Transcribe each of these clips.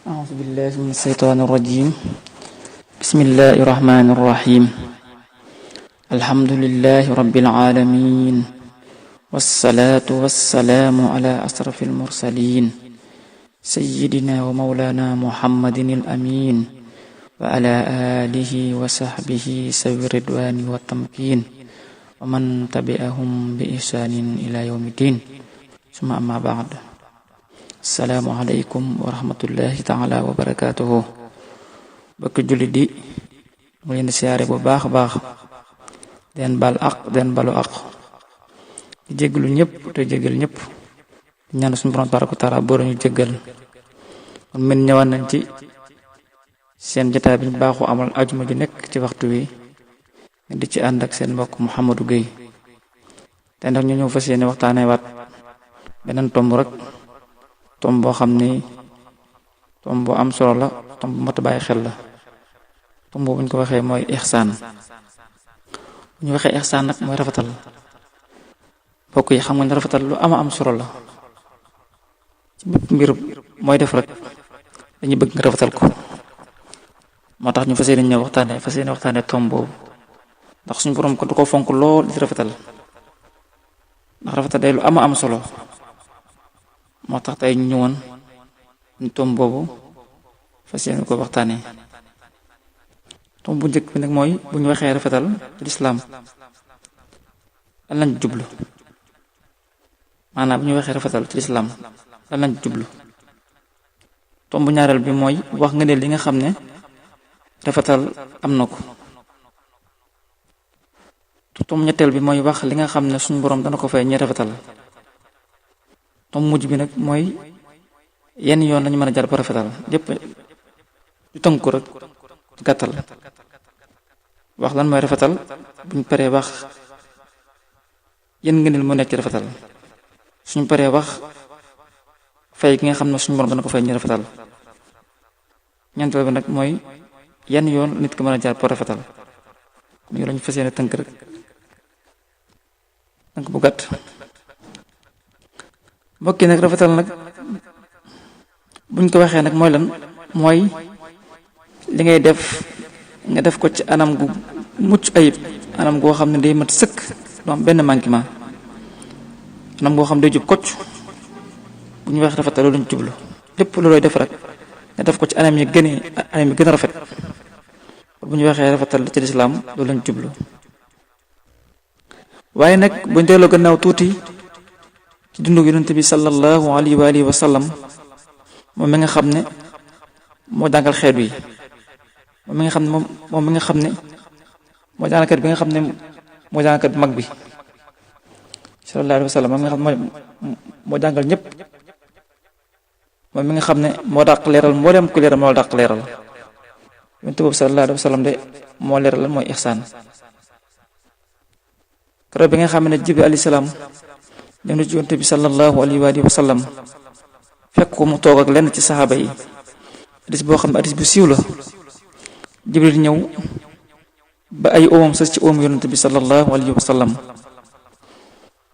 أعوذ بالله من الشيطان الرجيم. بسم الله الرحمن الرحيم. الحمد لله رب العالمين، والصلاة والسلام على أشرف المرسلين سيدنا ومولانا محمد الأمين وعلى آله وصحبه سوي الرضوان والتمكين ومن تبعهم بإحسان إلى يوم الدين. ثم أما بعد. Assalamualaikum warahmatullahi taala wabarakatuh. Bokk jullit di mu leen di siyaare bu baax a baax den bal ak den balu ak di jégalu ñëpp te jégal ñëpp ñaan suñu borom tabaraka taala boo ñu jégal. kon men ñëwaat nañ ci seen jotaay bi ñu baaxu amal ajuma ju nekk ci waxtu wi di ci ànd ak seen mbokk Mouhamadou Gueye te ndax ñu ñëw fas yéene waxtaanee waat beneen tomb rek, tomb boo xam ni tomb bu am solo la, tomb bu mat a bàyyi xel la. tomb bu ñu ko waxee mooy ihsaan. bu ñu waxee ihsaan nag mooy rafetal. mbokk yi xam nga ne rafetal lu am solo la ci bépp mbir mooy def rek dañuy bëgg nga rafetal ko. moo tax ñu fas yéene waxtaanee tomb boobu ndax suñu borom ko du ko fonk lool di rafetal, ndax rafetal day lu am solo. moo tax tey ñu ñëwoon ñu tomb boobu fas yéene ko waxtaanee. tomb bu njëkk bi nag mooy bu ñu waxee rafetal ci lislaam lan lañ jublu. maanaam bu ñu waxee rafetal ci lislaam lan lañ jublu. tomb bu ñaareel bi mooy wax nga ne li nga xam ne rafetal am na ko. tomb ñetteel bi mooy wax li nga xam ne suñu boroom dana ko fay ñi rafetal. tomb mujj bi nag mooy yenn yoon lañu mën a jaar ba rafetal. lépp du tënku rek gàttal wax lan mooy rafetal, buñ paree wax yenn ngëneel moo nekk ci rafetal, suñ paree wax fay ki nga xam ne suñu borom dana ko fay ñu rafetal. ñeenteel bi nag mooy yenn yoon nit ki mën a jaar ba rafetal. ñu lañu fas yéene tënk rek, tënk bu gàtt. mbokki nag rafetal nag buñ ko waxee nag mooy lan, mooy li ngay def nga def ko ci anam gu mucc ayib, anam goo xam ne day mat sëkk, du am benn manquement, anam goo xam ne day jub kocc. bu ñu waxee rafetal loolu lañ jublu. lépp loolooy def rek nga def ko ci anam yi gën a rafet. bu ñu waxee rafetal ci lislaam loolu lañ jublu. waaye nag buñ delloo gannaaw tuuti ci dundu yonent bi sallallahu alayhi wa alihi wa sallam, moom mi nga xam ne moo jàngal xeet wi, moom mi nga xam ne moo jàngalkat bi nga xam ne moo jàngalkat bu mag bi sallallahu alayhi wa sallam, moom mi nga xam ne moo jàngal ñëpp, moom mi nga xam ne moo dàq leeral mboolem ku leeral moo dàq leeral. yonent boobu sallallahu alayhi wa sallam de moo leeral lan mooy ihsaan. keroog bi nga xam ne Jibril alayhi salaam ñëw na ci yonent bi sallallahu alayhi wa sallam, fekk ko mu toog ak lenn ci saxaaba yi. hadis boo xam ne hadis bu siiw la. Jibril ñëw ba ay oomam sës ci oomu yonent bi sallallahu alayhi wa sallam,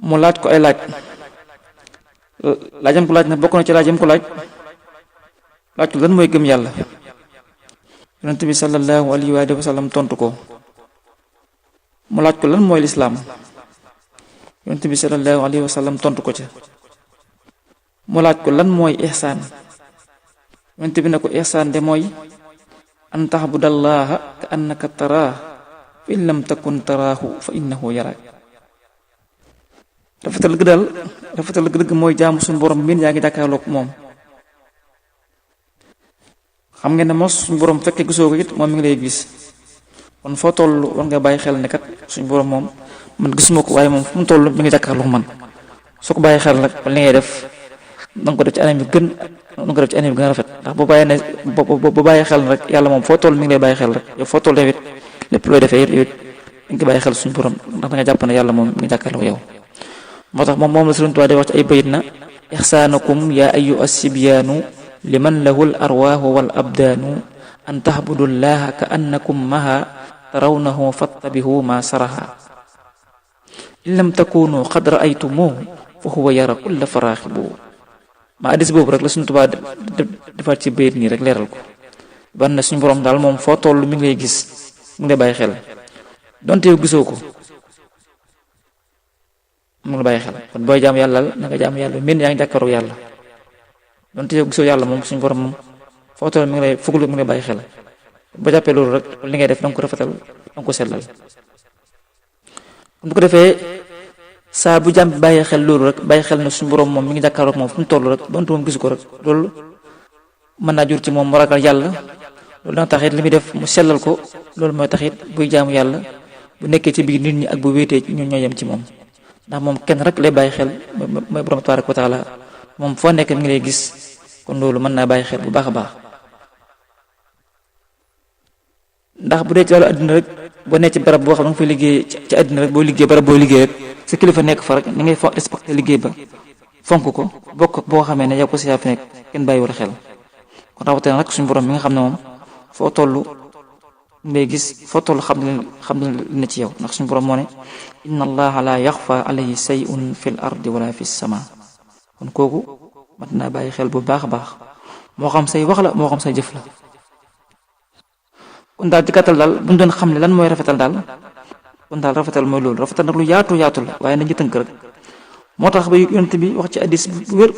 mu laaj ko ay laajam ko laaj na bokk na ci laajam ko laaj ko lan mooy gëm yàlla. yonent bi sallallahu alayhi wa sallam tontu ko. mu laaj ko lan mooy lislaam. yonent bi sallallahu alayhi wa sallam tontu ko ca. mu laaj ko lan mooy ihsaan. yonent bi ne ko ihsaan de mooy an taxbudallaha ka annaka taraah fa in lam takun taraahu fa innahu yaraak. rafetal dëgg mooy jaamu suñu borom biin yaa ngi jàkkaarloog moom. xam ngeen ne mos suñu borom fekkee gisoo ko it moom mi ngi lay gis. kon foo toll war nga bàyyi xel ne kat suñu borom moom man gisuma ko, waaye moom fu mu toll mi ngi jàkkaarloog man. soo ko bàyyi xel nag li ngay def danga ko def ci anam yu gën a rafet. ndax boo bàyyi xel rek yàlla moom foo toll mi ngi lay bàyyi xel rek. yow foo toll tamit lépp looy defee it mi ngi bàyyi xel suñu borom, ndax da nga jàpp ne yàlla moom mi ngi jàkkaarloog yow. moo tax moom la Sëriñ Tuubaa di wax ci ay bayit na ihsaanukum yaa ayyuha sibyaanu liman lahul arwaahu wal abdaanu an tahbudullaha ka annakum maha tarawnahu fattabihu ma saraha in lam takunu qad ra'aytumuhu fa huwa yara kulla faraxibu. ma addis boobu rek la Sëriñ Tuubaa defaat ci bayit nii rek leeral ko ban na suñu borom daal moom foo toll mi ngi lay gis mu ngi lay bàyyi xel donte yow gisoo ko mu ngi la bàyyi xel kon booy jaam yàlla na nga jaam yàlla mel yaa ngi jàkkaaroo yàlla donte yow gisoo yàlla moom suñu borom moom foo toll mi ngi lay fuglu mi ngi lay bàyyi xel boo jàppee loolu rek li ngay def danga ko rafetal danga ko sellal bu ko defee saa bu jàmm bi bàyyi xel loolu rek bàyyi xel na suñu borom moom mi ngi jàkkaaroo moom fu mu toll rek donte moom gisu ko rek loolu mën naa jur ci moom mu ragal yàlla loolu danga taxit li muy def mu sellal ko loolu mooy taxit buy jaamu yàlla bu nekkee ci biir nit ñi ak bu wéetee ñu ñoo yem ci moom ndax moom kenn rek lay bàyyi xel mooy borom tabaaraka wa taala moom foo nekk mi ngi lay gis kon loolu mën naa bàyyi xel bu baax a baax ndax bu dee ci wàllu àdduna rek boo nekk ci barab boo xam ne nga fay liggéey ci àdduna rek boo liggéey barab boo liggéey rek sa kilifa nekk fa rek ni ngay respecté liggéey ba fonk ko bokk boo xamee ne yow ko si yaa fi nekk kenn bàyyiwul xel kon rawatina nag suñu borom mi nga xam ne moom foo toll ngay gis foo toll xam ne ci yow ndax suñu borom moo ne inna allaha la yaxfa alayhi shay'un fil ardi wala fis sama kon kooku mat naa bàyyi xel bu baax a baax moo xam say wax la moo xam say jëf la kon daal ci gàttal daal bu ñu doon xam ne lan mooy rafetal daal kon daal rafetal mooy loolu rafetal nag lu yaatu la waaye nañu tënk rek moo tax ba yonent bi wax ci hadiis bu wér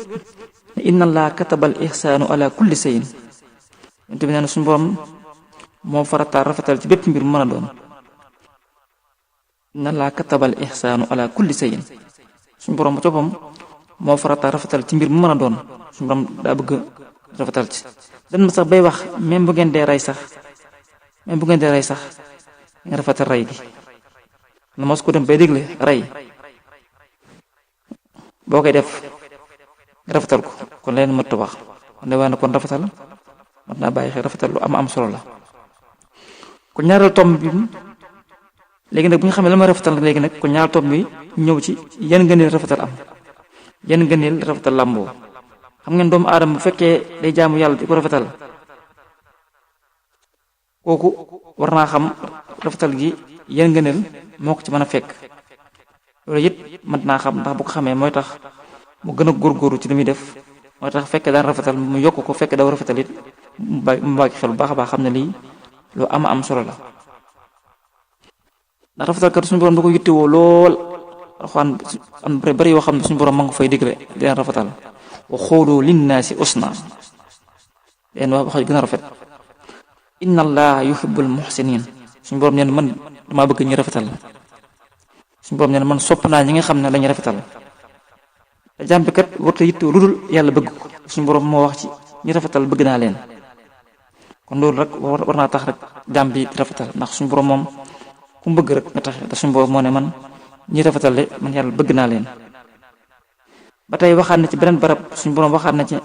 ne inna allaha kataba al ihsaanu ala kulli shay'in yonent bi nee na suñu borom moo farataal rafetal ci bépp mbir mu mën a doon inna allaha kataba al ihsaanu ala kulli shay'in suñu borom ba coppam moo farataal rafetal ci mbir mu mën a doon suñu borom daa bëgg rafetal ci dan ma sax bay wax même bu ngeen dee rey sax nga rafetal rey gi na mos ko dem bay dégle rey boo koy def nga rafetal ko kon leen mëtt wax kon de waa na kon rafetal mat naa bàyyi xel rafetal lu am solo la kon ñaareel tomb bi léegi nag bu ñu xamee la mooy rafetal léegi nag kon ñaareel tomb bi ñëw ci yan ngëneel rafetal am yan ngëneel rafetal làmboo xam ngeen doomu aadama bu fekkee day jaamu yàlla di ko rafetal kooku war naa xam rafetal gi yan ngëneel moo ko ci mën a fekk loolu it mën naa xam ndax bu ko xamee mooy tax mu gën a góorgóorlu ci li muy def mooy tax fekkee daan rafetal mu yokk ko fekkee daw rafetal it mu bàyyi xel bu baax a baax xam ne lii lu am solo la ndax rafetal kat suñu borom da ko yittewoo lool alxuraan am bari yoo xam ne suñu borom ma nga fay digle di leen rafetal wa xoolu linnaasi usna leen wax gën a rafet inna allaha yuhibbul muhsinin suñu borom neen man damaa bëgg ñu rafetal suñu borom neen man sopp naa ñi nga xam ne lañu rafetal te jàmbi kat warta yittewoo lu dul yàlla bëgg ko suñu borom moo wax ci ñi rafetal bëgg naa leen kon loolu rek war naa tax rek jàmbi rafetal ndax suñu borom moom ku mu bëgg rek nga tax te suñu borom moo ne man ñi rafetal de man yàlla bëgg naa leen ba tey waxaat na ci beneen barab suñu borom waxaat na ci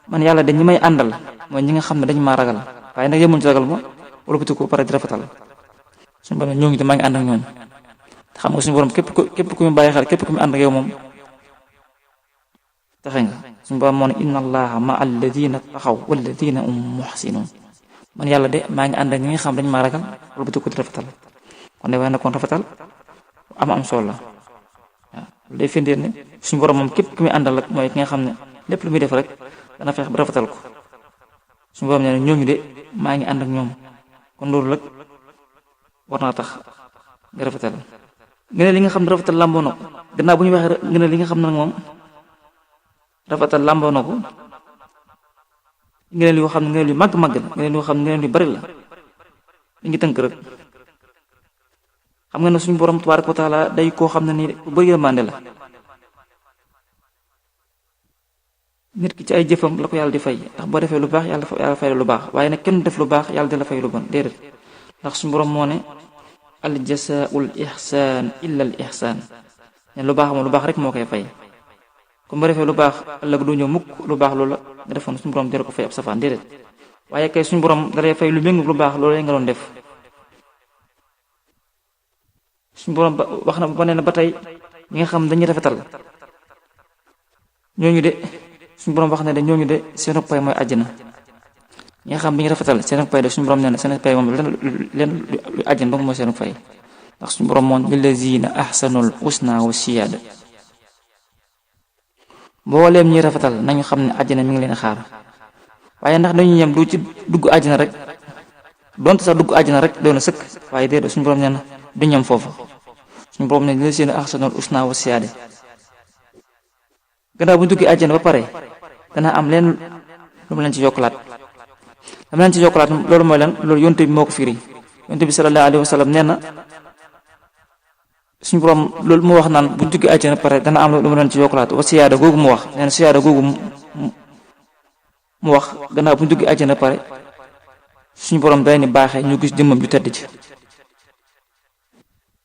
man yàlla de ñi may àndal mooy ñi nga xam ne dañu maa ragal waaye nag yemuñ ci ragal ma wala bëti ko pare di rafetal suñu borom ñoo ngi te maa ngi ànd ak ñooñu te xam nga suñu borom képp ku mu bàyyi xel képp ku mu ànd ak yow moom taxe nga suñu borom moo ne inna allaha ma alladina taxaw walladina muhsinun man yàlla de maa ngi ànd ak ñi nga xam dañu maa ragal wala bëti ko di rafetal kon de waaye nag kon rafetal am solo la waaw lu day firndeel ne suñu borom moom képp ku muy àndal rek mooy ki nga xam ne lépp lu muy def rek dana feex ba rafetal ko suñu borom nee na ñooñu de maa ngi ànd ak ñoom kon loolu rek war naa tax nga rafetal nga ne li nga xam ne rafetal làmboo na ko gannaaw bu ñu waxee nga ne li nga xam ne nag moom rafetal làmboo na ko nga ne li yoo xam ne nga ne lu màgg-màgg la nga ne yoo xam ne nga ne lu bari la li ngi tënk rek xam nga ne suñu borom tabaaraka wa taala day koo xam ne nii ku bëri yërmande la nit ki ci ay jëfam la ko yàlla di fay ndax boo defee lu baax yàlla fay lu baax waaye nag kenn def lu baax yàlla di la fay lu bon déedéet ndax suñu borom moo ne al jasaa'ul ihsaan illa al ihsaan ne lu baax moom lu baax rek moo koy fay comme boo defee lu baax ëllëg du ñëw mukk lu baax loolu la nga defoon suñu borom dina ko fay ab safaan déedéet waaye kay suñu borom dalay fay lu méngu lu baax loolu nga doon def suñu borom ba wax na ba nee na ba tey ñi nga xam dañuy rafetal ñooñu de suñu borom wax ne de ñooñu de seen pay mooy àjjana ñi nga xam bi ñu rafetal seen pay de suñu borom nee na seen pay moom leen lu àjjana dong mooy seen pay ndax suñu borom moom lillazina ahsanul husna wa siyaada mbooleem ñi rafetal nañu xam ne àjjana mi ngi leen xaar waaye ndax dañuy yem du ci dugg àjjana rek donte sax dugg àjjana rek doon na sëkk waaye déedéet suñu borom nee na du ñem foofu suñu borom ne li seen ahsanul husna wa siyaada gannaaw bu ñu duggee àjjana ba pare dana am leen lu mu leen ci yokkalaat dama leen ci yokkalaat loolu mooy lan loolu yonte bi moo ko firi yonte bi sallallahu alayhi wa sallam nee na suñu borom loolu mu wax naan bu ñu duggee àjjana ba pare dana am lu mu leen ci yokkalaat wa siyaada googu mu wax nee na siyaada googu mu wax gannaaw bu ñu duggee àjjana ba pare suñu borom day ni baaxee ñu gis jëmmam ju tedd ci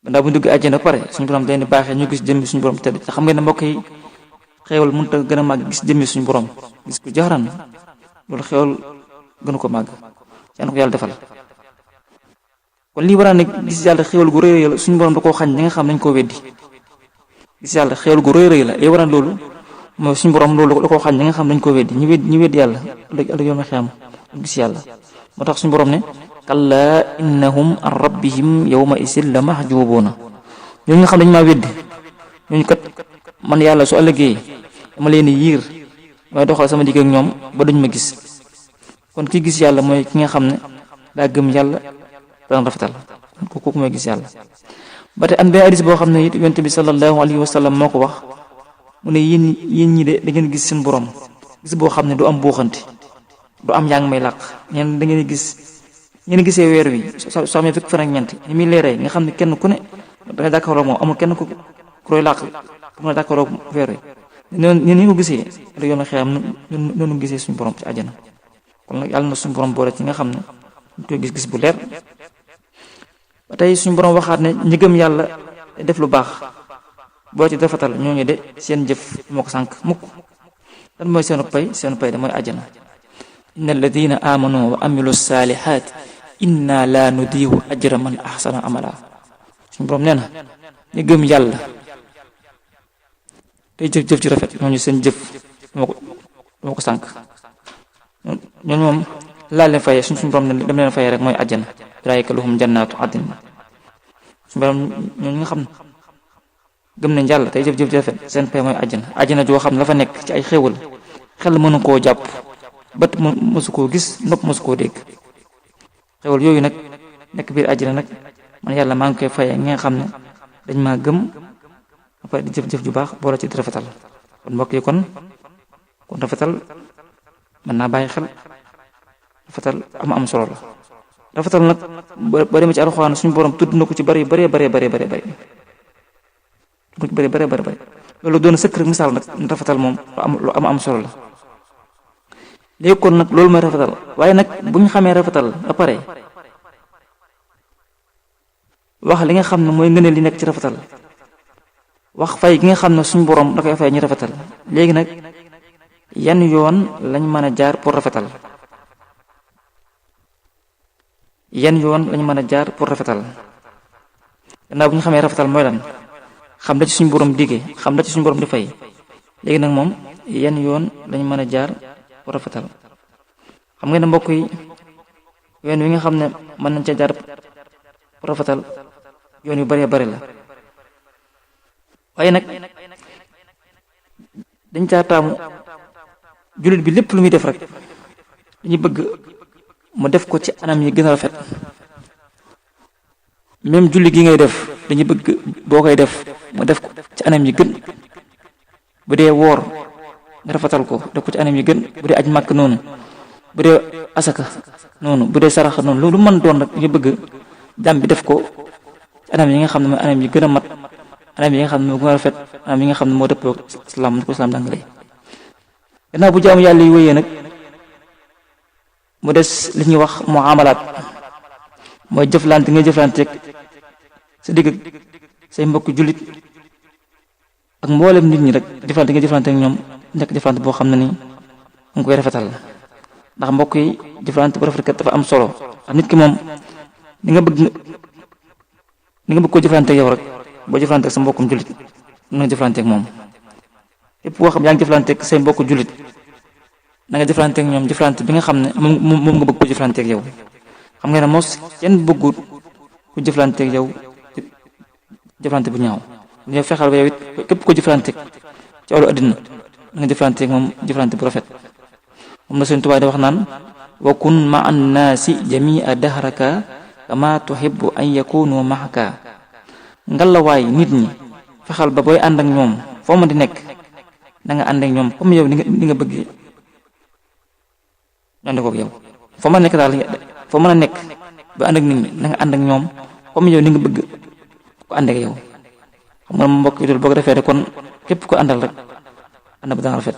gannaaw bu ñu duggee àjjana ba pare suñu borom day ni baaxee ñu gis jëmmi suñu borom tedd ci xam ngeen ne mbokk yi xéewal mënut a gën a màgg gis jëmmi suñu borom gis ko jaxaran loolu xéewal gënu ko màgg yàlla ko yàlla defal kon lii war a ne gis yàlla xéewal gu rëy la suñu borom da koo xañ ñi nga xam nañ koo weddi gis yàlla xéewal gu rëy la li war a loolu mooy suñu borom loolu da koo xañ ñi nga xam nañ koo weddi ñu weddi yàlla ëllëg yoon xiyam gis yàlla moo tax suñu borom ne kallaa innahum an rabbihim yawma isin la mahjubuuna ñooñu nga xam dañu maa weddi ñooñu kat man yàlla su ëllëgee dama leen yiir mooy doxal sama digg ak ñoom ba duñ ma gis kon ki gis yàlla mooy ki nga xam ne daa gëm yàlla daan rafetal kooku mooy gis yàlla ba tey am benn hadis boo xam ne it yonent bi sallallahu alayhi wa sallam moo ko wax mu ne yéen ñi de da ngeen gis seen borom gis boo xam ne du am buuxanti du am yaa ngi may làq ñeen da ngeen gisee weer wi soo amee fekk fan ak ñeent ni muy leeree nga xam ne kenn ku ne da nga jàkkaarloo moom amul kenn ku koy làq pour nga jàkkaarloo weer wi ñeen ñi ko gisee da yoon xeyam noonu gisee suñu borom ci àjjana kon nag yàlla na suñu borom boole ci nga xam ne ñu koy gis-gis bu leer ba tey suñu borom waxaat ne ñi gëm yàlla def lu baax boo ci defatal ñooñu de seen jëf moo ko sànq mukk lan mooy seenu pay de mooy àjjana inna alladina amanu wa amilu salihat inna la nudiihu ajra man ahsana amala suñu borom nee na ñi gëm yàlla tey jëf ci rafet ñooñu seen jëf moo ko sànq ñooñu moom laa leen fayee suñu borom ne dem leen fayee rek mooy àjjana ulaa'ika lahum jannaatu adn suñu borom ñooñu nga xam ne gëm nañ yàlla tey jëf ci rafet seen pay mooy àjjana joo xam ne la fa nekk ci ay xéewal xel mënu koo jàpp bët mësu koo gis nopp mësu koo dégg xéewal yooyu nag nekk biir àjjana nag man yàlla maa ngi koy fayee ñi nga xam ne dañ maa gëm ba pare di jëf ju baax boole ci di rafetal kon mbokk yi kon rafetal mën naa bàyyi xel rafetal am solo la rafetal nag ba demee ci alxuraan suñu borom tudd na ko ci bari loolu doon sëkk rek misaal nag rafetal moom lu am solo la léegi kon nag loolu mooy rafetal waaye nag bu ñu xamee rafetal ba pare wax li nga xam ne mooy ngëneel li nekk ci rafetal wax fay gi nga xam ne suñu borom da koy fay ñu rafetal léegi nag yan yoon lañ mën a jaar pour rafetal gannaaw bu ñu xamee rafetal mooy lan xam la ci suñu borom diggee xam la ci suñu borom di fay léegi nag moom yan yoon lañ mën a jaar pour rafetal xam nga ne mbokk yi yoon wi nga xam ne mën nañ ca jaar pour rafetal yoon yu bari la waaye nag dañ caa taamu jullit bi lépp lu muy def rek dañuy bëgg mu def ko ci anam yi gën a rafet même julli gi ngay def dañuy bëgg boo koy def mu def ko ci anam yi gën bu dee woor nga rafetal ko def ko ci anam yi gën bu dee aj màkk noonu bu dee asaka noonu bu dee saraxa noonu loolu mën doon rek dañuy bëgg jàmm bi def ko ci anam yi nga xam ne mooy anam yi gën a mat anam yi nga xam ne moo gën a rafet anam yi nga xam ne moo dëppoo islam ni ko islam jàngale gannaaw bu jaamu yàlla yi wéyee nag mu des li ñuy wax muamalaat mooy jëflante nga jëflanteeg sa digg say mbokk jullit ak mboolem nit ñi rek jëflante nga jëflanteeg ñoom nekk jëflante boo xam ne ni nga koy rafetal ndax mbokk yi jëflante bu rafet kat dafa am solo ndax nit ki moom ni nga bëgg koo jëflanteeg yow rek boo jëflanteeg sa mbokkum jullit na nga jëflanteeg moom képp koo xam yaa ngi jëflanteeg say mbokk jullit na nga jëflanteeg ñoom jëflante bi nga xam ne moom nga bëgg ko jëflanteeg yow xam nga ne mos kenn bëggut ku jëflanteeg yow jëflante bu ñaaw yow fexeel ba yow it képp ko jëflanteeg ci wàllu àddina na nga jëflanteeg moom jëflante bu rafet moom la Sëriñ Tuubaa di wax naan wa kun ma an naasi jamia dahraka kama tuhibbu an yakunu mahaka ngalawaay nit ñi fexal ba booy ànd ak ñoom foo ma di nekk na nga ànd ak ñoom comme yow ni nga bëgg ñu ànd koog yow foo ma nekk daal foo mën a nekk ba ànd ak nit ñi na nga ànd ak ñoom comme yow ni nga bëgg ko ànd ak yow xam nga mbokk yi boo ko defee rek kon képp ko àndal rek ànd ba dana rafet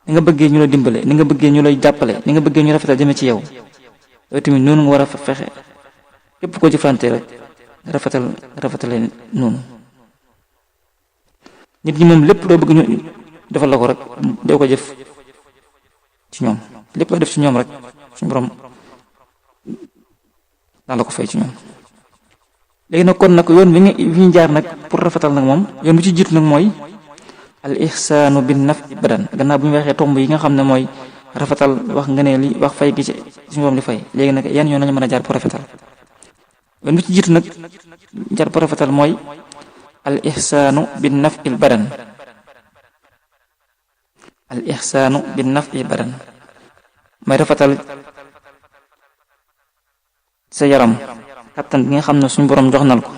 ni nga bëggee ñu la dimbale ni nga bëggee ñu lay jàppale ni nga bëggee ñu rafetal jëme ci yow yow tamit noonu nga war a fexe képp koo jëflante rek nga rafetale noonu nit ñi moom lépp loo bëgg ñu defal la ko rek doo ko jëf ci ñoom lépp loo def ci ñoom rek suñu borom daan la ko fay ci ñoom léegi nag kon nag yoon bi ñu jaar nag pour rafetal nag moom yoon bi ci jiitu nag mooy al ihsaanu bin nafi badan gannaaw bu ñu waxee tomb yi nga xam ne mooy rafetal wax nga ne li wax fay gi ci suñu borom di fay léegi nag yan yoon lañu mën a jaar pour rafetal yoon bi ci jiitu nag jaar pour rafetal mooy al ihsaanu bin nafi badan al ihsaanu bin nafi badan mooy rafetal sa yaram kattan bi nga xam ne suñu borom jox nal ko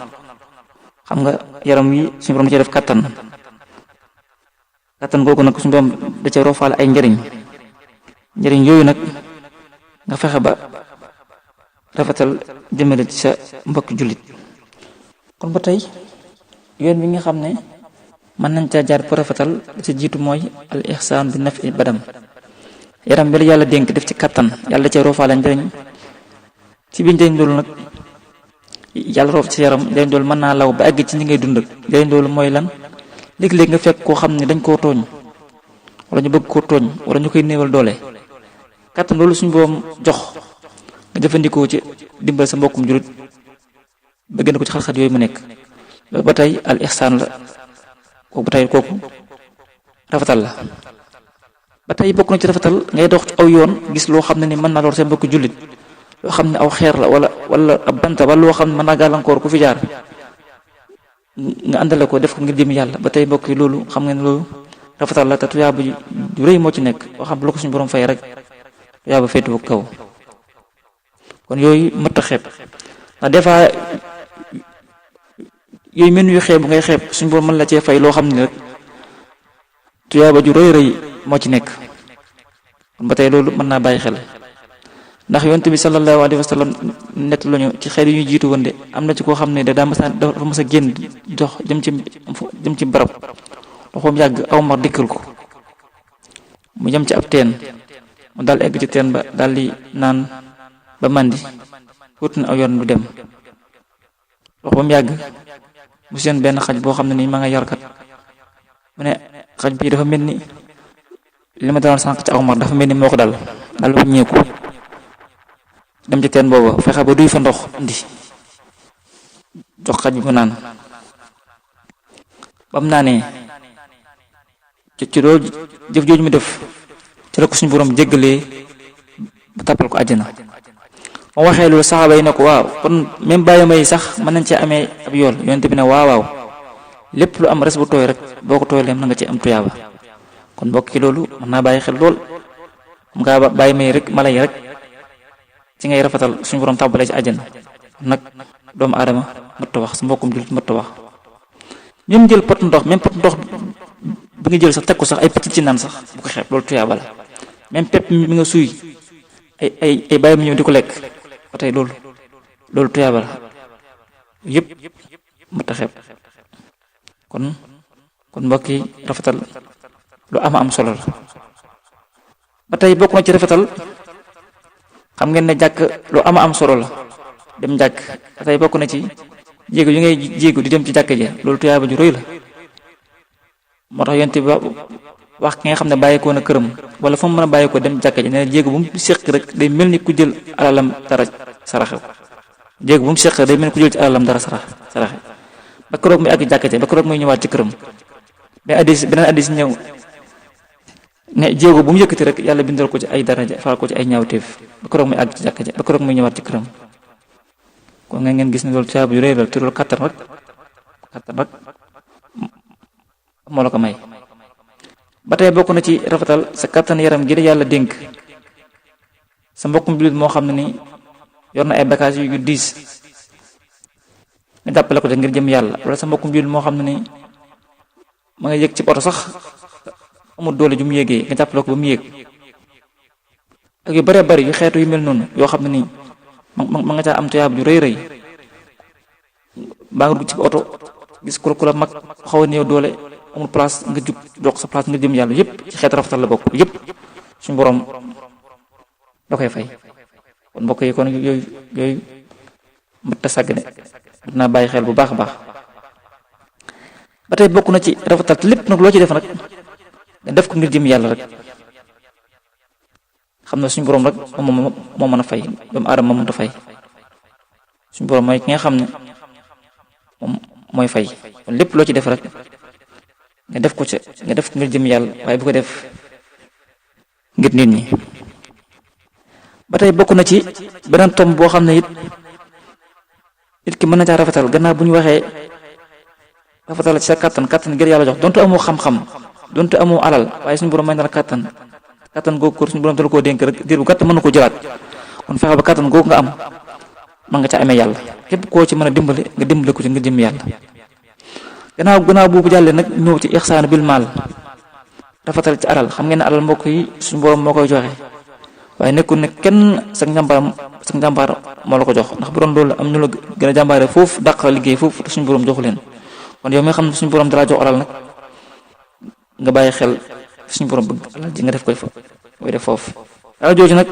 xam nga yaram wi suñu borom da cee def kattan googu nag suñu borom da cee roofaale ay njëriñ yooyu nag nga fexe ba rafetal jëmale ci sa mbokki jullit kon ba tey yoon bi nga xam ne mën nañ caa jaar pour rafetal da ci jiitu mooy al ihsaan bi nafi badam yaram bi la yàlla dénk def ci kattan yàlla da cee roofaale njëriñ ci biir njëriñ loolu nag yàlla roof ci yaram njëriñ loolu mën naa law ba àgg ci ñi ngay dund ak njëriñ loolu mooy lan léegi-léegi nga fekk koo xam ne dañ koo tooñ wala ñu bëgg koo tooñ wala ñu koy néewal doole kattan loolu suñu borom jox nga jëfandikoo ci dimbal sa mbokkum julit ba génn ko ci xat-xat yooyu mu nekk loolu ba tey al ihsaan la kooku rafetal la ba tey bokk na ci rafetal ngay dox ci aw yoon gis loo xam ne ni mën naa lor sa mbokku jullit loo xam ne aw xeer la wala ab banta wala loo xam ne mën naa gàllankoor ku fi jaar nga àndale ko def ko ngir jëm yàlla ba tey mbokk yi loolu xam nga ne loolu rafetal la te tuyaaba ju rëy moo ci nekk boo xam lu ko suñu borom fay rek tuyaaba féetu kaw kon yooyu mëtt a xeeb ndax des fois yooyu mel yu xeeb ngay xeeb suñu borom mën la cee fay loo xam ne rek tuyaaba ju rëy moo ci nekk kon ba tey loolu mën naa bàyyi xel ndax yonent bi sallallahu alayhi wa sallam nett lañu ci xeet yi ñu jiitu woon de am na ci koo xam ne dafa mës a génn dox jëm ci barab loxoom yàgg aw mar dikkal ko mu jëm ci ab teen mu daal egg ci teen ba daal di naan ba màndi wut na aw yoon du dem loxo ba mu yàgg mu seen benn xaj boo xam ne nii ma nga yarkat mu ne xaj bii dafa mel ni li ma daloon sànq ci aw mar dafa mel ni moo ko dal ba ñeeku dem ci teen boobu fexe ba duy fa ndox indi jox xaj bi mu naan ba mu naanee ci loolu jëf jooju mu def ci la ko suñu borom jéggalee ba tàppal ko àjjana moo waxee loolu saxaaba yi ne ko waaw kon même bàyyi may sax mën nañ cee amee ab yool yonte bi ne waaw lépp lu am res bu tooy rek boo ko tooylee mën nga ci am tuyaaba kon mbokk ki loolu mën naa bàyyi xel lool xam nga bàyyi may rek mala yi rek ci ngay rafetal suñu borom tàbbalee ci àjjana nag doomu aadama mëtta wax sa mbokkum jullit mëtta wax même jël pot ndox bi nga jël sax teg ko sax ay petit ci naan sax bu ko xeeb loolu tuyaaba la même pepp mi nga suy ay bàyyi mu ñëw di ko lekk ba tey loolu tuyaaba la yëpp mëtta xeeb kon mbokk yi rafetal lu am solo la ba tey bokk na ci rafetal xam ngeen ne jàkk lu am solo la dem jàkk ba tey bokk na ci jéego yu ngay jéego di dem ci jàkk ji loolu tuyaaba ju rëy la moo tax yonte bi wax ki nga xam ne bàyyikoo na këram wala fa mu mën a bàyyikoo dem jàkk ji ne jéego bu mu séq rek day mel ni ku jël alalam dara saraxe jéego bu mu séq day mel ni ku jël ci alalam dara saraxe ba keroog muy àgg jàkk ji ba keroog muy ñëwaat ci këram beneen addis ñëw ne jéego bu mu yëkkati rek yàlla bindal ko ci ay daraja faral ko ci ay ñaawteef ba keroog muy àgg ci jàkka ja ba keroog muy ñëwaat ci këram kon nga ngeen gis ne loolu tuyaaba yu rëy la te loolu kattan rek moo la ko may ba tey bokk na ci rafetal sa kattan yaram gi yàlla dénk sa mbokkum jullit moo xam ne ni yor na ay bagages yu diis nga jàppale ko te ngir jëm yàlla, wala sa mbokkum jullit moo xam ne ni ma nga yëg ci oto sax amul doole ju mu yéegee nga jàppale ko ba mu yéeg, ak yu bëree bëri yu xeetu yu mel noonu yoo xam ne nii ma nga caa am tuyaab ju rëy rëy. baa nga dugg ci oto gis ku la mag xaw a néew doole amul place nga jug jox sa place nga jëm yàlla, yëpp ci xeetu rafetal la bokk, yëpp suñu borom da koy fay. kon mbokk yi kon yooyu mat a sàgg ne mat naa bàyyi xel bu baax a baax. ba tey bokk na ci rafetal te lépp nag loo ci def nag nga def ko ngir jëm yàlla rek, xam na suñu borom rek moo mën a fay, doomu aadama moo mënta fay. suñu borom mooy ki nga xam ne moom mooy fay, kon lépp loo ci def rek nga def ko ngir jëm yàlla, waaye bu ko def ngir nit ñi. ba tey bokk na ci beneen tomb boo xam ne it nit ki mën na caa rafetal gannaaw bu ñu waxee rafetal ci sa kattan ngir yàlla jox, donte amoo xam-xam donte amoo alal, waaye suñu borom may na la kattan googu ko suñu borom dala koo dénk rek diir bu gàtt mën na ko jëlaat. kon fexe ba kattan googu nga am mën nga ca amee yàlla, képp koo ci mën a dimbale nga dimbale ko ci ngir jëm yàlla. gannaaw boobu jàllee nag ñëw ci ixsaan bil maal, rafetal ci alal. xam ngeen ne alal mbokk yi suñu borom moo koy joxe, waaye nekkul ne kenn sa njàmbaar moo la ko jox, ndax bu doon loolu am ñu la gën a jàmbaare foofu dàq la liggéey foofu te suñu borom joxu leen. kon yow mi nga xam ne suñu borom dalaa jox alal nag nga bàyyi xel suñu borom bëgg alal ji nga def koy def foofu. alal jooju nag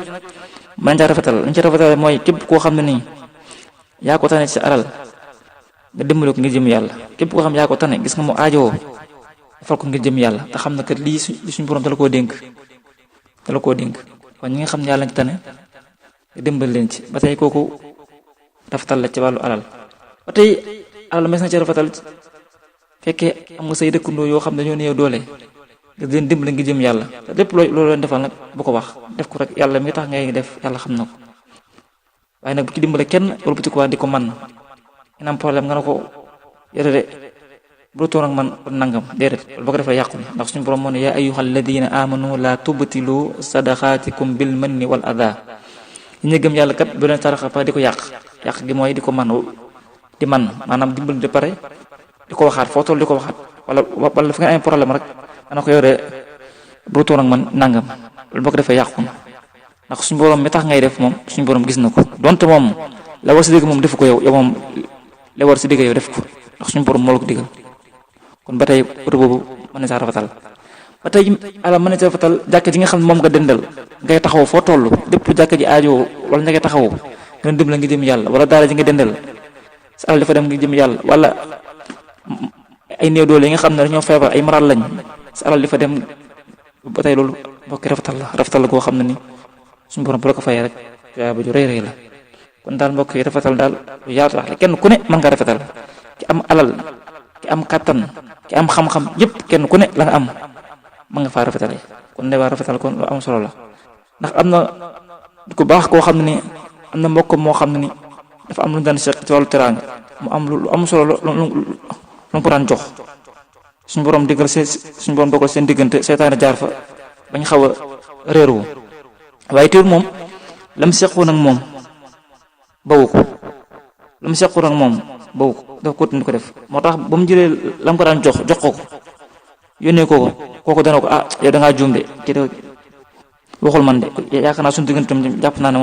mën caa rafetal lañ ca rafetal mooy képp koo xam ne nii yaa ko tane ci sa alal nga dimbale ko ngir jëm yàlla. képp koo xam yaa ko tane gis nga mu aajowoo defal ko ngir jëm yàlla, te xam na kat lii suñu borom dala koo dénk. kon ñi nga xam ne yàlla lañ ci tane nga dimbal leen ci. ba tey kooku rafetal la ci wàllu alal. ba tey alal mes na ci rafetal fekkee am nga say dëkkandoo yoo xam ne dañoo néew doole nga leen dimbale ngir jëm yàlla, te lépp loolu leen defal nag bu ko wax, def ko rek yàlla mi tax ngay def, yàlla xam na ko. waaye nag bu ci dimbale kenn wala bu ci ko di ko man ngeen am problème nga ne ko yore de bu toon ak man nangam déedéet, boo ko defee yàqu na, ndax suñu borom moo ne yaa ayyuhal ladina amanu la tubtilu sadaqaatikum bil manni wal adha. ñi gëm yàlla kat bu leen saraxa pa di ko yàq gi mooy di ko di man maanaam dimbali de pare di ko waxaat foo toll di ko waxaat, wala fi nga am problème rek nga ne ko yore bu toon ak man nangam, loolu boo ko defee yàqu na, ndax suñu borom mi tax ngay def moom suñu borom gis na ko, donte moom la war si dégg moom defu ko yow moom la war si dégg yow def ko, ndax suñu borom moo la ko digal. kon ba tey côté boobu mën na saa rafetal. ba tey ala mën na saa rafetal jàkka ji nga xam ne moom nga dendal ngay taxaw foo toll lépp jàkka ji aajo wala ña ngay taxaw nga dimbali nga jëm yàlla, wala daara ji nga dendal sa alal dafa dem nga jëm yàlla, wala ay néew doole yi nga xam ne dañoo feebar ay maral lañ sa alal di fa dem. ba tey loolu mbokki rafetal la koo xam ne ni suñu borom bu la ko fayee rek yaa ba ju rëy la. kon daal mbokk yi rafetal daal lu yaatu la, kenn ku ne mën nga rafetal, ki am alal ki am kattan ki am xam-xam yëpp kenn ku ne la nga am mën nga faa rafetale. kon ne waa rafetal kon lu am solo la, ndax am na ku baax koo xam ne ni am na mbokk moo xam ne ni dafa am lu daan seq ci wàllu teraanga, mu am lu am solo lu ko daan jox. suñu borom diggal suñu borom dogal seen diggante seytaane jaar fa bañ xaw a réeroo, waaye teewul moom lam seqoon ak moom bawu ko dafa continué ko def. moo tax ba mu jëlee lam ko daan jox ko yónnee kooku dana ko yow da ngaa juum de kii de waxul man de yaakaar naa suñu diggante jàpp naa ne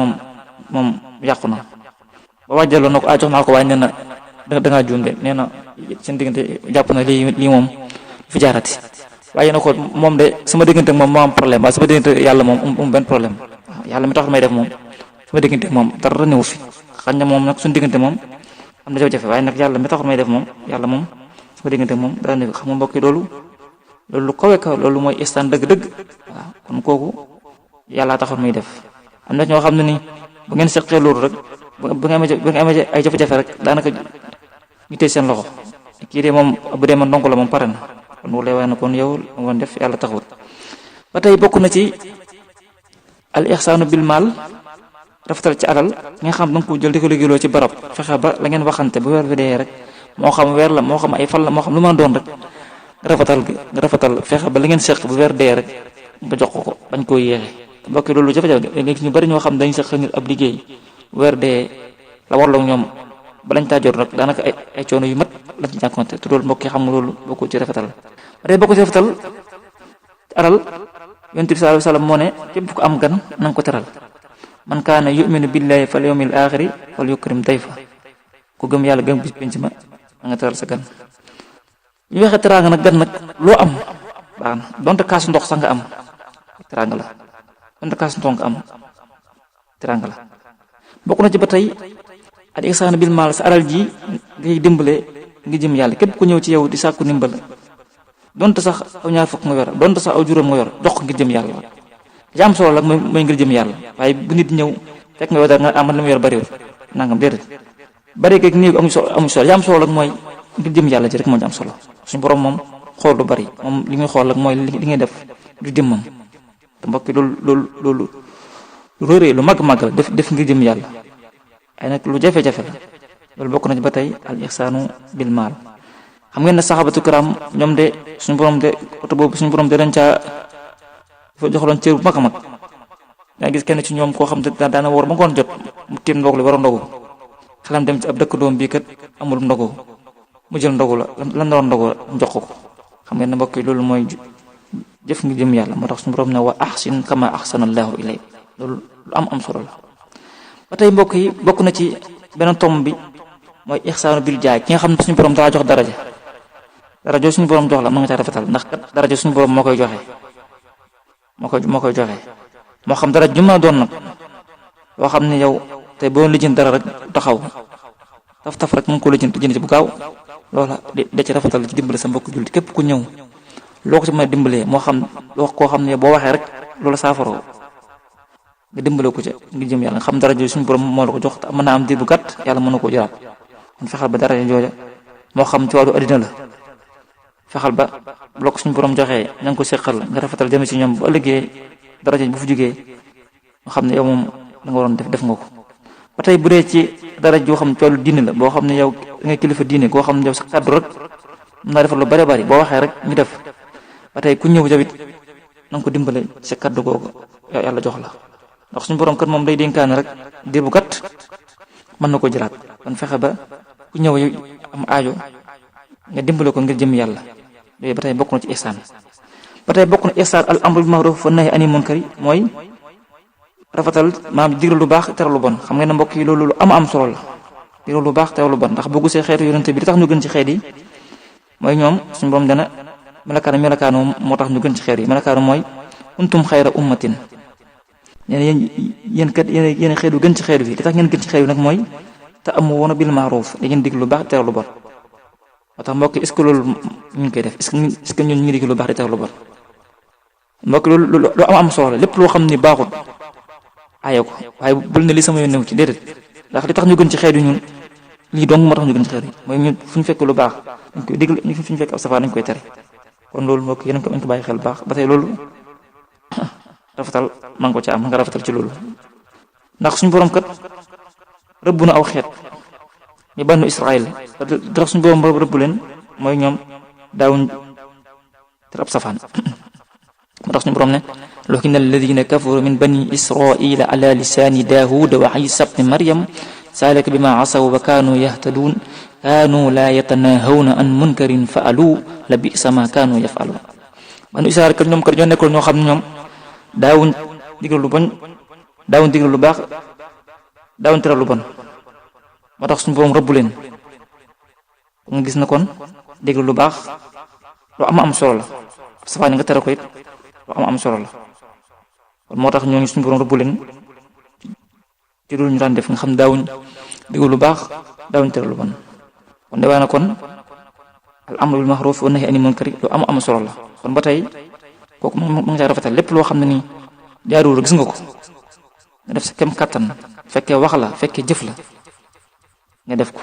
moom yàqu na. ba wàjjaloo na ko jox naa ko waaye nee na da ngaa juum de, nee na seen diggante jàpp na lii moom fi jaarati. waaye na ko moom de sama diggante moom moo am problème, waaye sama diggante yàlla moom benn problème. yàlla mi tax may def moom sama diggante moom dara newu fi. xañ na moom nag suñu diggante moom am na jafe-jafe, waaye nag yàlla mi tax may def moom yàlla moom sama diggante moom dara newu fi. xam nga mbokk yi loolu lu kawe loolu mooy istaan dëgg-dëgg. waaw kon kooku yàlla taxoon muy def. am na ñoo xam ne ni bu ngeen seqee loolu rek bu nga amee ay jafe-jafe rek daanaka ñu tëj seen loxo. kii de moom bu dee man ndongo la moom pare na, kon wala waaye na kon yow ngoon def yàlla taxawut. ba tey bokk na ci al ihsaanu bil maal, rafetal ci alal nga xam da nga ko jël di ko liggéeyloo ci barab, fexe ba la ngeen waxante bu weer bi dee rek moo xam weer la moo xam ay fan la moo xam lu ma doon rek nga rafetal fexe ba la ngeen seq bu weer dee rek nga jox ko bañ koo yéexe mbokk yi loolu jafe-jafe nga gis ñu bari ñoo xam dañ seq nit ab liggéey weer dee la warloog ñoom balañ taa jot nag daanaka ay coono yu mat lañ ci jànkonte te loolu mbokk yi xam nga loolu bokku ci rafetal ba tey bokku ci rafetal alal yonent bi sallallahu alayhi wasallam moo ne képp ku am gan na nga ko teral man kaana yu'minu billahi fal yawmil aaxiri fal yukrim dayfa ku gëm yàlla gëm bis penc ma na nga teral sa gan ñu waxee teraanga nag gan nag loo am baax na donte kaasu ndox sax nga am teraanga la donte kaasu ndox nga am teraanga la bokk na ci ba tey al ihsaan bil maal sa alal ji ngay dimbale ngi jëm yàlla képp ku ñëw ci yow di sàkku ndimbal donte sax aw ñaar fukk nga yor donte sax aw juróom nga yor jox ko ngir jëm yàlla li am solo la mooy ngir jëm yàlla waaye bu nit ñëw fekk nga yor dara nga amal la mu yor bariwul nangam déedéet bari keeg néew amu solo li am solo la mooy ngir jëm yàlla ji rek moo ci am solo suñu borom moom xool lu bari moom li muy xool ak mooy li ngay def du jëmmam te mbokk yi loolu lu rëy lu mag la def ngir jëm yàlla ay nag lu jafe-jafe la loolu bokk na ci ba tey al ihsaanu bil maal xam ngeen ne saxaabatu kiram ñoom de suñu borom de oto boobu suñu borom de dañ caa dafa joxaloon cër bu mag a mag daa gis kenn ci ñoom koo xam ne daana war ba ngoon jot mu tiim ndogu li war a ndogu xelam dem ci ab dëkk doom bii kat amul ndogu mu jël ndogu la lan doon ndogu jox ko xam ngeen ne mbokk yi loolu mooy jëf ngi jëm yàlla moo tax suñu borom ne wa ahsin kama ahsana allahu ilayk loolu lu am solo la ba tey mbokk yi bokk na ci beneen tomb bi mooy ihsaanu bil jaay ki nga xam ne suñu borom daa jox daraja suñu borom jox la mën nga caa rafetal ndax kat daraja suñu borom moo koy joxe moo koy joxe moo xam daraja ju mën a doon nag loo xam ne yow tey boo lijjën dara rek taxaw taf rek mu ngi ko lijjën ci bu gaaw loola da ci rafetal ci dimbale sa mbokk jullit képp ku ñëw loo ko ci mën a dimbalee moo xam wax koo xam ne boo waxee rek loola saafaroo nga dimbale ko ca ngir jëm yàlla nga xam daraja suñu borom moo la ko jox te mën naa am diir bu gàtt yàlla mën na koo jëlaat kon fexeel ba daraja jooja moo xam ci wàllu addina la fexeel ba loo ko suñu borom joxee ña ngi ko seqal nga rafetal jëme ci ñoom bu ëllëgee daraja bu fu jógee nga xam ne yow moom da nga waroon def nga ko ba tey bu dee ci daraja joo xam ne ci wàllu diine la boo xam ne yow da ngay kilifa diine koo xam ne yow sa kàddu rek mën naa defal lu bari boo waxee rek ñu def ba tey ku ñëw jawit na nga ko dimbale sa kàddu googu yàlla jox la ndax suñu borom kat moom day dénkaane rek diir bu gàtt mën na ko jëlaat kon fexe ba ku ñëw yow am aajo nga dimbale ko ngir jëm yàlla yooyu ba tey bokk na ci ihsaan ba tey bokk na ihsaan al amru bil ma'ruf wa nahyi anil munkar mooy rafetal maam digal lu baax tere lu bon xam ngeen ne mbokk yi loolu lu am solo la digal lu baax tere lu bon ndax boo gisee xeetu yonente bi li tax ñu gën ci xeet yi mooy ñoom suñu borom dana melakaanu moo tax ñu gën ci xeet yi melakaanu mooy kuntum xayra ummatin yéen kat yéen xeet yu gën ci xeet bi li tax ngeen gën ci xeet yi nag mooy ta'muruna bil ma'ruf da ngeen dig lu baax tere lu bon moo tax mbokk est-ce que loolu ñu ngi koy def est-ce que ñun ñu ngi dig lu baax di tere lu bon mbokk loolu lu am solo la lépp loo xam ni baaxul aaye ko waaye bul ne li sama yoon new ci déedéet ndax li tax ñu gën ci xeet yi ñun lii dong moo tax ñu gën ci xeet yi mooy ñun fu ñu fekk lu baax dañ koy digal fu ñu fekk ab safaan dañ koy tere kon loolu mbokk yéen ko bàyyi xel baax ba tey loolu rafetal man ko ci am nga rafetal ci loolu ndax suñu borom kat rëbb na aw xeet ñu banu Israël tax suñu borom rëbb leen mooy ñoom daawuñ tere ab safaan moo tax suñu borom ne lakin alladina kafaru min bani israila ala lisani daawuda wa isa bni maryam zalika bima asaw wa kaanu yahtadun kaanu la yatanahawna an munkarin fa'alu la bisa ma kaanu yafalu banu Israël kat ñoom kat ñoo nekkoon ñoo xam ne ñoom daawuñ digal lu bon daawuñ digal lu baax daawuñ tere lu bon moo tax suñu borom rëbb leen nga gis na kon digal lu baax lu am solo la safaan nga tere ko it lu am solo la kon moo tax ñoo ngi suñu borom rëbb leen ci loolu ñu daan def nga xam daawuñ digal lu baax daawuñ tere lu bon kon dewaa na kon al amru bil ma'ruf wa nahyi anil munkar lu am solo la kon ba tey kooku mu ngi caa rafetal lépp loo xam ne nii jaaruwul gis nga ko nga def sa kem kattan fekkee wax la fekkee jëf la nga def ko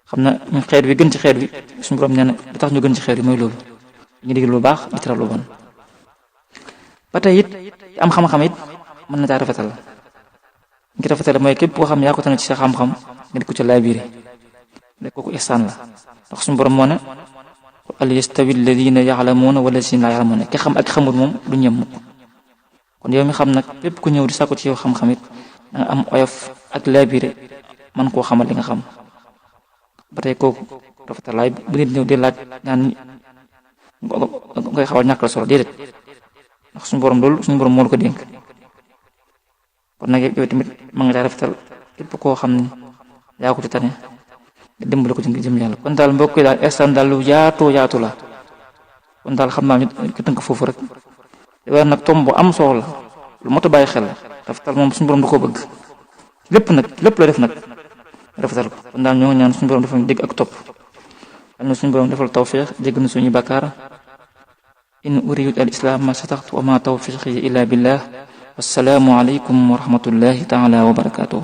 xam na ñu xeet wi gën ci xeet wi suñu borom nee na li tax ñu gën ci xeet wi mooy loolu ñu digal lu baax di tere lu bon ba tey it am xam-xam it mën na caa rafetal ngi rafetal mooy képp koo xam yaa ko tane ci sa xam-xam nga di ko ca laabiré ne kooku ihsaan la ndax suñu borom moo ne al yastawi alladina ya'lamuna wala sin la ya'lamuna ki xam ak xamul moom du ñëm kon yow mi xam nag lépp ku ñëw di sàkku ci yow xam-xamit da nga am oyof ak labiré man koo xamal li nga xam ba tey kooku rafetalaay bu nit ñëw di laaj naan ngay xawal ñàkk la solo déedéet ndax suñu borom moo la ko dénk kon nag yow tamit ma nga daa rafetal képp koo xam ne yaa ko ci tane nga dimbali ko ci ngir jëm yàlla kon daal mbokk yi daal instant daal lu yaatu la kon daal xam naa ñu ko tënk foofu rek waaye nag tomb bu am solo la lu mot a bàyyi xel rafetal moom suñu borom da koo bëgg lépp la def nag rafetal ko kon daal ñoo ngi ñaan suñu borom dafa dégg ak topp am na suñu borom defal tawfiq jégg na suñu bàkkaar in uridu al islam ma sataxtu wa ma tawfiqi illa billah wassalaamu alaykum wa rahmatullahi taala wa barakatuh